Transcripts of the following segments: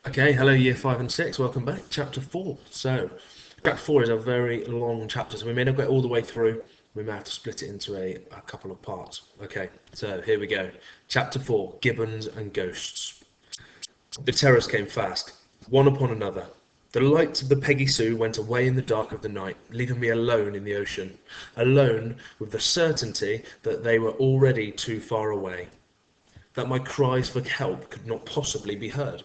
Okay, hello year 5 and 6, welcome back. Chapter 4. So, chapter 4 is a very long chapter, so we may not get all the way through. We may have to split it into a couple of parts. Okay, so here we go. Chapter 4, Gibbons and Ghosts. The terrors came fast, one upon another. The lights of the Peggy Sue went away in the dark of the night, leaving me alone in the ocean, alone with the certainty that they were already too far away, that my cries for help could not possibly be heard.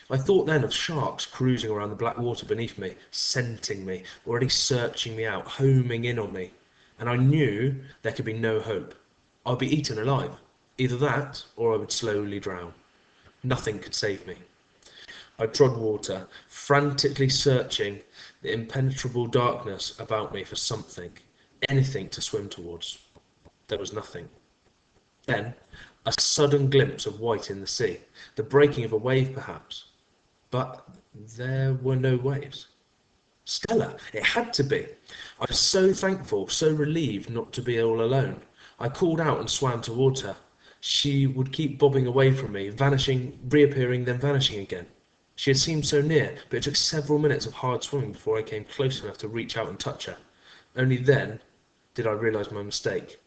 I thought then of sharks cruising around the black water beneath me, scenting me, already searching me out, homing in on me. And I knew there could be no hope. I'd be eaten alive. Either that, or I would slowly drown. Nothing could save me. I trod water, frantically searching the impenetrable darkness about me for something, anything to swim towards. There was nothing. Then, a sudden glimpse of white in the sea, the breaking of a wave perhaps. But there were no waves. Stella! It had to be! I was so thankful, so relieved not to be all alone. I called out and swam towards her. She would keep bobbing away from me, vanishing, reappearing, then vanishing again. She had seemed so near, but it took several minutes of hard swimming before I came close enough to reach out and touch her. Only then did I realise my mistake.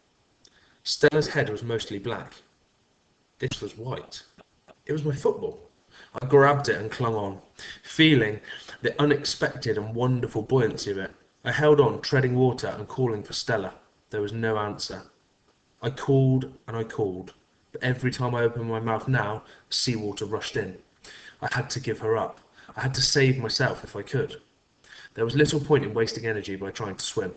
Stella's head was mostly black. This was white. It was my football. I grabbed it and clung on, feeling the unexpected and wonderful buoyancy of it. I held on, treading water and calling for Stella. There was no answer. I called and I called, but every time I opened my mouth now, seawater rushed in. I had to give her up. I had to save myself if I could. There was little point in wasting energy by trying to swim.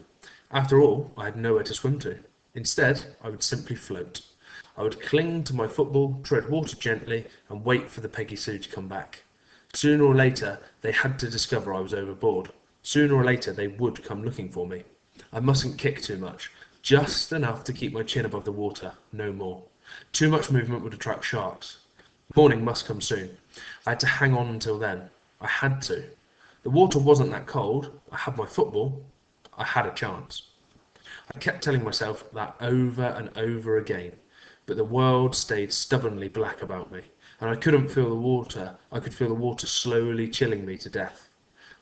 After all, I had nowhere to swim to. Instead, I would simply float. I would cling to my football, tread water gently, and wait for the Peggy Sue to come back. Sooner or later, they had to discover I was overboard. Sooner or later, they would come looking for me. I mustn't kick too much. Just enough to keep my chin above the water, no more. Too much movement would attract sharks. Morning must come soon. I had to hang on until then. I had to. The water wasn't that cold. I had my football. I had a chance. I kept telling myself that over and over again, but the world stayed stubbornly black about me, and I couldn't feel the water. I could feel the water slowly chilling me to death.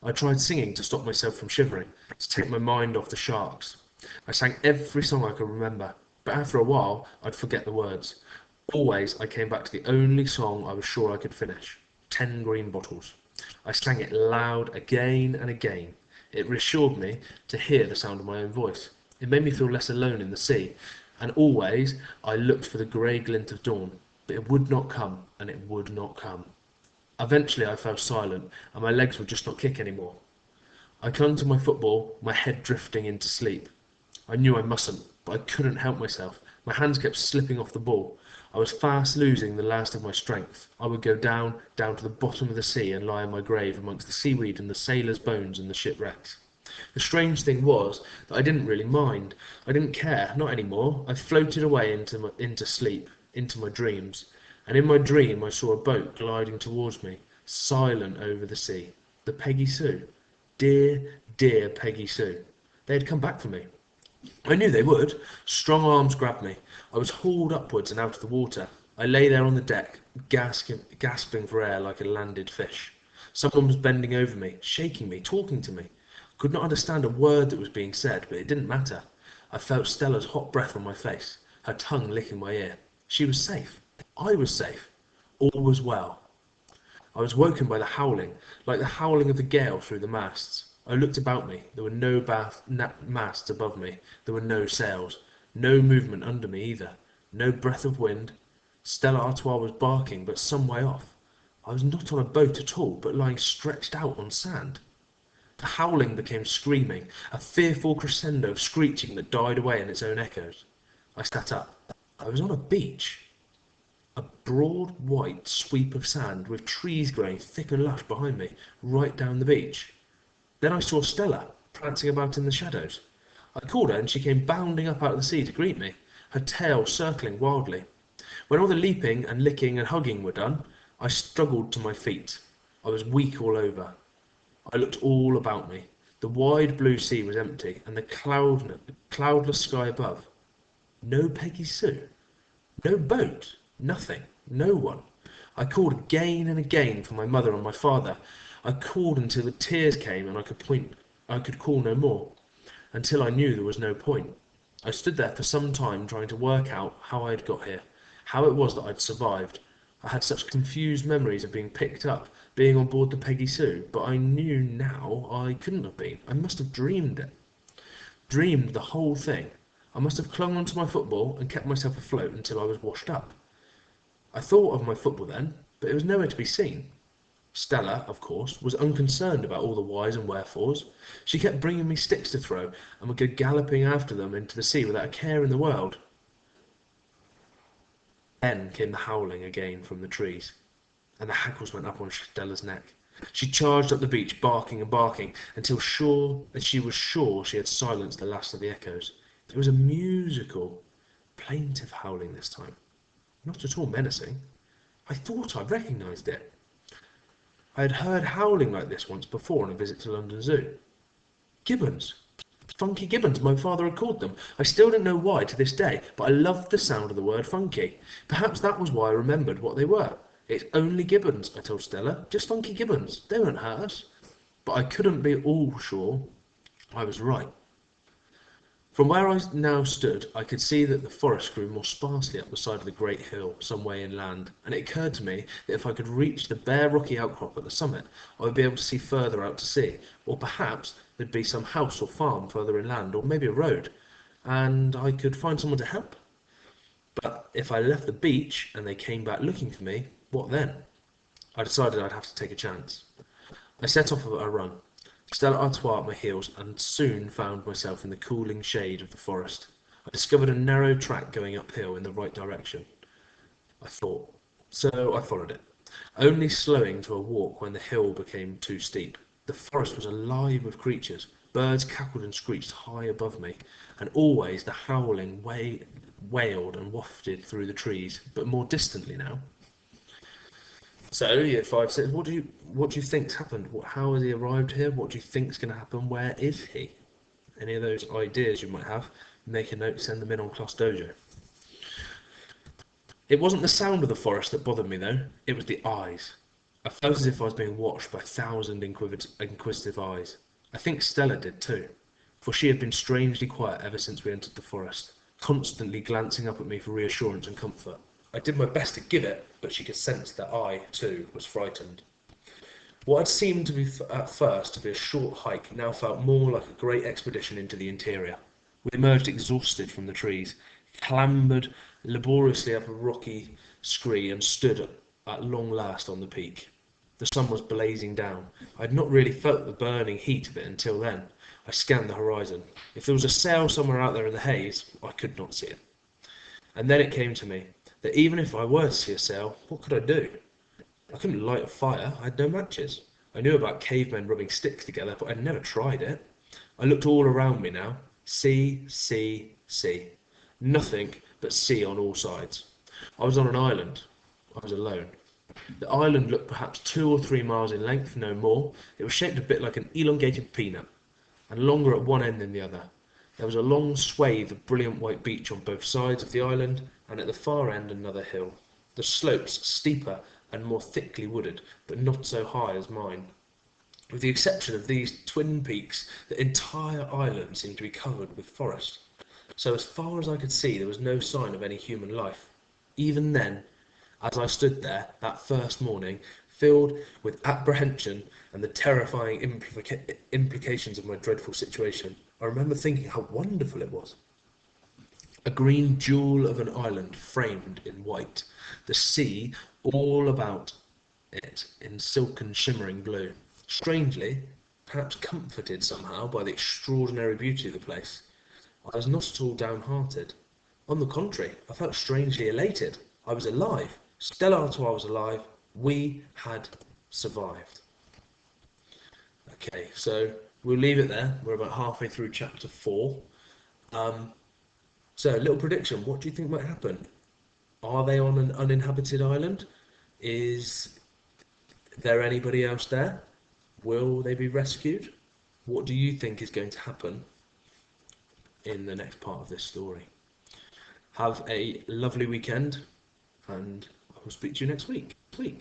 I tried singing to stop myself from shivering, to take my mind off the sharks. I sang every song I could remember, but after a while I'd forget the words. Always I came back to the only song I was sure I could finish, 10 Green Bottles. I sang it loud again and again. It reassured me to hear the sound of my own voice. It made me feel less alone in the sea, and always I looked for the grey glint of dawn, but it would not come, and it would not come. Eventually I fell silent, and my legs would just not kick anymore. I clung to my football, my head drifting into sleep. I knew I mustn't, but I couldn't help myself. My hands kept slipping off the ball. I was fast losing the last of my strength. I would go down, down to the bottom of the sea and lie in my grave amongst the seaweed and the sailors' bones and the shipwrecks. The strange thing was that I didn't really mind. I didn't care, not anymore. I floated away into sleep, into my dreams. And in my dream I saw a boat gliding towards me, silent over the sea. The Peggy Sue. Dear, dear Peggy Sue. They had come back for me. I knew they would. Strong arms grabbed me. I was hauled upwards and out of the water. I lay there on the deck, gasping for air like a landed fish. Someone was bending over me, shaking me, talking to me. I could not understand a word that was being said, but it didn't matter. I felt Stella's hot breath on my face, her tongue licking my ear. She was safe. I was safe. All was well. I was woken by the howling, like the howling of the gale through the masts. I looked about me. There were no masts above me. There were no sails. No movement under me either. No breath of wind. Stella Artois was barking, but some way off. I was not on a boat at all, but lying stretched out on sand. The howling became screaming, a fearful crescendo of screeching that died away in its own echoes. I sat up. I was on a beach. A broad white sweep of sand, with trees growing thick and lush behind me, right down the beach. Then I saw Stella, prancing about in the shadows. I called her and she came bounding up out of the sea to greet me, her tail circling wildly. When all the leaping and licking and hugging were done, I struggled to my feet. I was weak all over. I looked all about me. The wide blue sea was empty, and the cloudless sky above. No Peggy Sue. No boat. Nothing. No one. I called again and again for my mother and my father. I called until the tears came and I could call no more, until I knew there was no point. I stood there for some time trying to work out how I had got here, how it was that I'd survived. I had such confused memories of being picked up, being on board the Peggy Sue, but I knew now I couldn't have been. I must have dreamed it. Dreamed the whole thing. I must have clung onto my football and kept myself afloat until I was washed up. I thought of my football then, but it was nowhere to be seen. Stella, of course, was unconcerned about all the whys and wherefores. She kept bringing me sticks to throw, and would go galloping after them into the sea without a care in the world. Then came the howling again from the trees, and the hackles went up on Stella's neck. She charged up the beach, barking and barking, until she was sure she had silenced the last of the echoes. It was a musical, plaintive howling this time, not at all menacing. I thought I recognised it. I had heard howling like this once before on a visit to London Zoo. Gibbons. Funky gibbons, my father had called them. I still don't know why to this day, but I loved the sound of the word funky. Perhaps that was why I remembered what they were. It's only gibbons, I told Stella. Just funky gibbons. They won't hurt us. But I couldn't be all sure I was right. From where I now stood, I could see that the forest grew more sparsely up the side of the great hill, some way inland, and it occurred to me that if I could reach the bare rocky outcrop at the summit, I would be able to see further out to sea, or perhaps there'd be some house or farm further inland, or maybe a road, and I could find someone to help. But if I left the beach and they came back looking for me, what then? I decided I'd have to take a chance. I set off at a run. Stella Artois at my heels, and soon found myself in the cooling shade of the forest. I discovered a narrow track going uphill in the right direction, I thought, so I followed it, only slowing to a walk when the hill became too steep. The forest was alive with creatures. Birds cackled and screeched high above me, and always the howling wailed and wafted through the trees, but more distantly now. So, year five says, what do you think's happened? How has he arrived here? What do you think's going to happen? Where is he? Any of those ideas you might have, make a note, send them in on Class Dojo. It wasn't the sound of the forest that bothered me though, it was the eyes. I felt as if I was being watched by 1,000 inquisitive eyes. I think Stella did too, for she had been strangely quiet ever since we entered the forest, constantly glancing up at me for reassurance and comfort. I did my best to give it, but she could sense that I, too, was frightened. What had seemed to be at first to be a short hike now felt more like a great expedition into the interior. We emerged exhausted from the trees, clambered laboriously up a rocky scree, and stood at long last on the peak. The sun was blazing down. I had not really felt the burning heat of it until then. I scanned the horizon. If there was a sail somewhere out there in the haze, I could not see it. And then it came to me that even if I were to see a sail, what could I do? I couldn't light a fire, I had no matches. I knew about cavemen rubbing sticks together, but I'd never tried it. I looked all around me now. Sea, sea, sea. Nothing but sea on all sides. I was on an island. I was alone. The island looked perhaps 2 or 3 miles in length, no more. It was shaped a bit like an elongated peanut, and longer at one end than the other. There was a long swathe of brilliant white beach on both sides of the island, and at the far end another hill. The slopes steeper and more thickly wooded, but not so high as mine. With the exception of these twin peaks, the entire island seemed to be covered with forest. So as far as I could see, there was no sign of any human life. Even then, as I stood there that first morning, filled with apprehension and the terrifying implications of my dreadful situation, I remember thinking how wonderful it was. A green jewel of an island framed in white, the sea all about it in silken shimmering blue. Strangely, perhaps comforted somehow by the extraordinary beauty of the place, I was not at all downhearted. On the contrary, I felt strangely elated. I was alive. Stella Artois was alive. We had survived. Okay, so we'll leave it there. We're about halfway through chapter 4. So, little prediction. What do you think might happen? Are they on an uninhabited island? Is there anybody else there? Will they be rescued? What do you think is going to happen in the next part of this story? Have a lovely weekend, and I will speak to you next week. week.